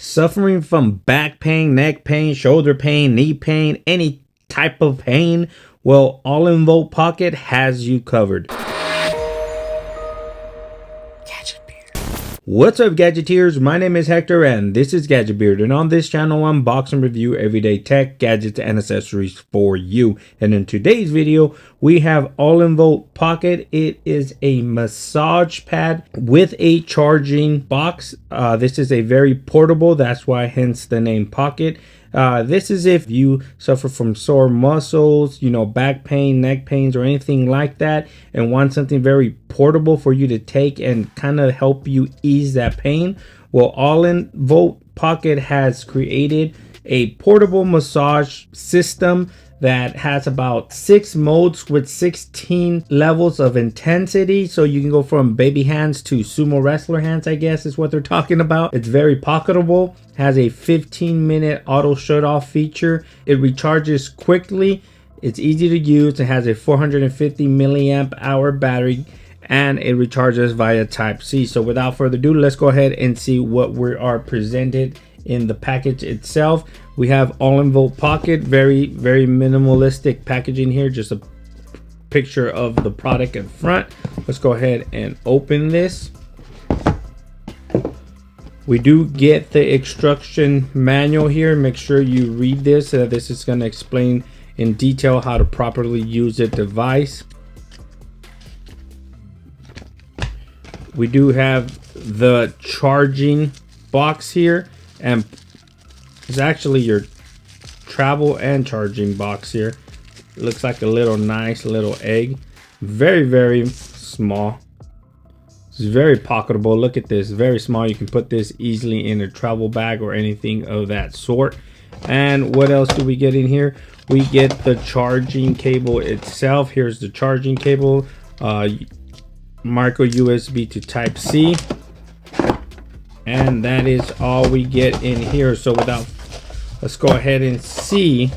Suffering from back pain, neck pain, shoulder pain, knee pain, any type of pain? Well, Olynvolt Pocket has you covered. What's up, Gadgeteers? My name is Hector and this is Gadget Beard, and on this channel I unbox and review everyday tech, gadgets, and accessories for you. And in today's video we have Olynvolt Pocket. It is a massage pad with a charging box. This is a very portable, that's why hence the name Pocket. This is if you suffer from sore muscles, back pain, neck pains, or anything like that, and want something very portable for you to take and kind of help you ease that pain. Well, Olynvolt Pocket has created a portable massage system that has about 6 modes with 16 levels of intensity. So you can go from baby hands to sumo wrestler hands, I guess is what they're talking about. It's very pocketable, has a 15-minute auto shut off feature. It recharges quickly. It's easy to use. It has a 450 milliamp hour battery and it recharges via Type-C. So without further ado, let's go ahead and see what we are presented in the package itself. We have Olynvolt Pocket, very minimalistic packaging here, just a picture of the product in front. Let's go ahead and open this. We do get the instruction manual here. Make sure you read this. This is going to explain in detail how to properly use the device. We do have the charging box here, and it's actually your travel and charging box here. It looks like a nice little egg. Very small. It's very pocketable. Look at this, very small. You can put this easily in a travel bag or anything of that sort. And what else do we get in here? We get the charging cable itself. Here's the charging cable, micro USB to Type-C. And that is all we get in here. So let's go ahead and see.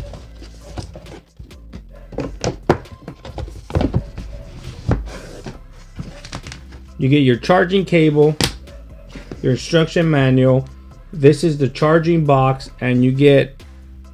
You get your charging cable, your instruction manual. This is the charging box, and you get,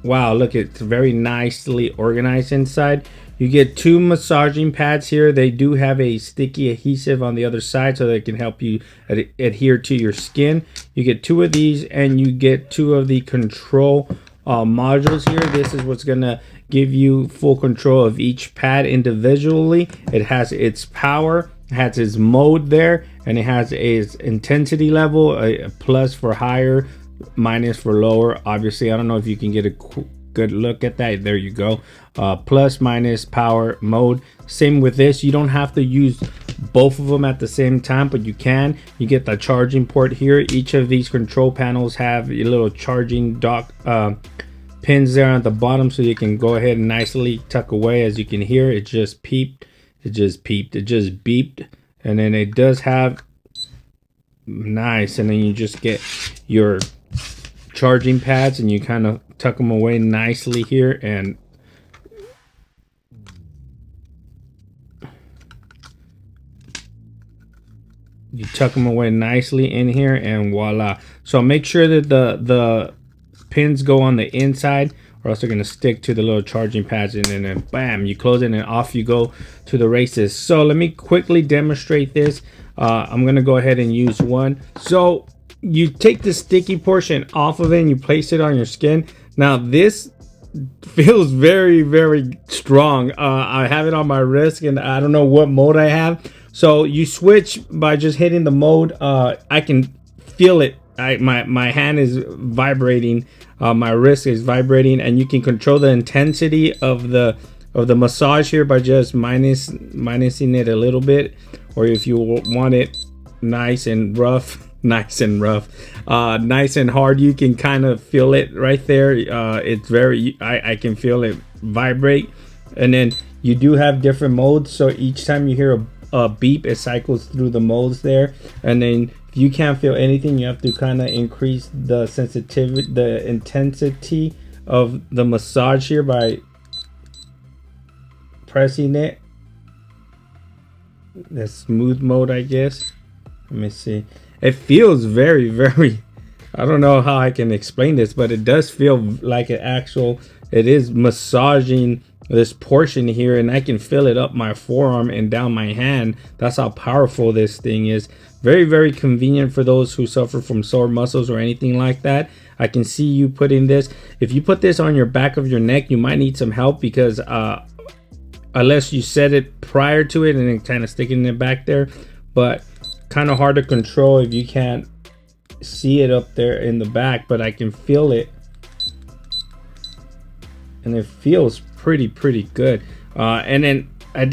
wow, look, it's very nicely organized inside. You get 2 massaging pads here. They do have a sticky adhesive on the other side so they can help you adhere to your skin. You get 2 of these, and you get 2 of the control modules here. This is what's gonna give you full control of each pad individually. It has its power, it has its mode there, and it has its intensity level, a plus for higher, minus for lower. Obviously, I don't know if you can get a good look at that. There you go. Plus, minus, power, mode. Same with this. You don't have to use both of them at the same time, but you can. You get the charging port here. Each of these control panels have a little charging dock pins there at the bottom, so you can go ahead and nicely tuck away. As you can hear, it just peeped. It just beeped. And then it does have nice, and then you just get your charging pads and you kind of tuck them away nicely here, and you tuck them away nicely in here, and voila. So make sure that the pins go on the inside, or else they're going to stick to the little charging pads, and then bam, you close it and off you go to the races. So let me quickly demonstrate this. I'm going to go ahead and use one. So you take the sticky portion off of it and you place it on your skin. Now this feels very strong. I have it on my wrist and I don't know what mode I have. So you switch by just hitting the mode. I can feel it. My hand is vibrating, my wrist is vibrating, and you can control the intensity of the massage here by just minusing it a little bit, or if you want it nice and nice and hard, you can kind of feel it right there. It's I can feel it vibrate. And then you do have different modes, so each time you hear a beep, it cycles through the modes there. And then if you can't feel anything, you have to kind of increase the sensitivity, the intensity of the massage here by pressing it. The smooth mode, I guess. Let me see. It feels very I don't know how I can explain this, but it does feel like it is massaging this portion here, and I can feel it up my forearm and down my hand. That's how powerful this thing is. Very, very convenient for those who suffer from sore muscles or anything like that. I can see you putting this. If you put this on your back of your neck, you might need some help, because unless you set it prior to it and then kind of sticking it back there, but kind of hard to control if you can't see it up there in the back. But I can feel it, and it feels pretty good. And then I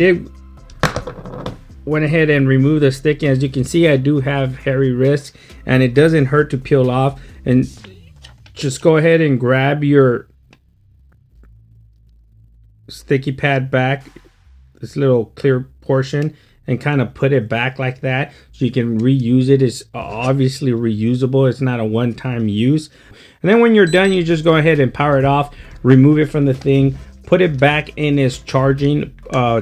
went ahead and removed the stick. As you can see, I do have hairy wrists, and it doesn't hurt to peel off. And just go ahead and grab your sticky pad back, this little clear portion, and kind of put it back like that, so you can reuse it. It's obviously reusable. It's not a one-time use. And then when you're done, you just go ahead and power it off, remove it from the thing, put it back in its charging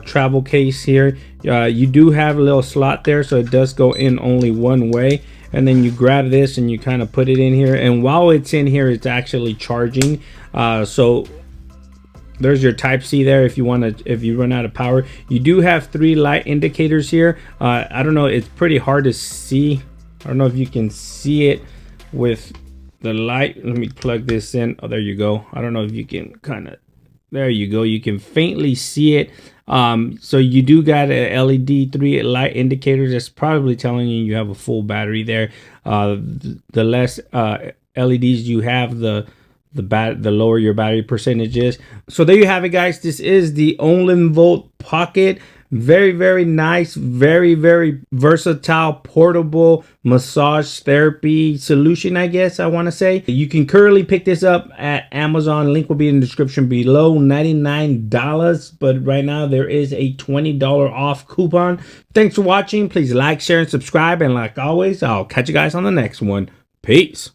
travel case here. You do have a little slot there, so it does go in only one way. And then you grab this and you kind of put it in here, and while it's in here, it's actually charging. So there's your type C there if you run out of power. You do have 3 light indicators here. I don't know, it's pretty hard to see. I don't know if you can see it with the light. Let me plug this in. Oh, there you go. I don't know if you can there you go. You can faintly see it. So you do got a LED 3 light indicators. That's probably telling you have a full battery there. The less LEDs you have, the lower your battery percentage is. So there you have it, guys. This is the Olynvolt Pocket. Very nice, very versatile, portable massage therapy solution, I guess I want to say. You can currently pick this up at Amazon. Link will be in the description below. $99, but right now there is a $20 off coupon. Thanks for watching. Please like, share, and subscribe, and like always, I'll catch you guys on the next one. Peace.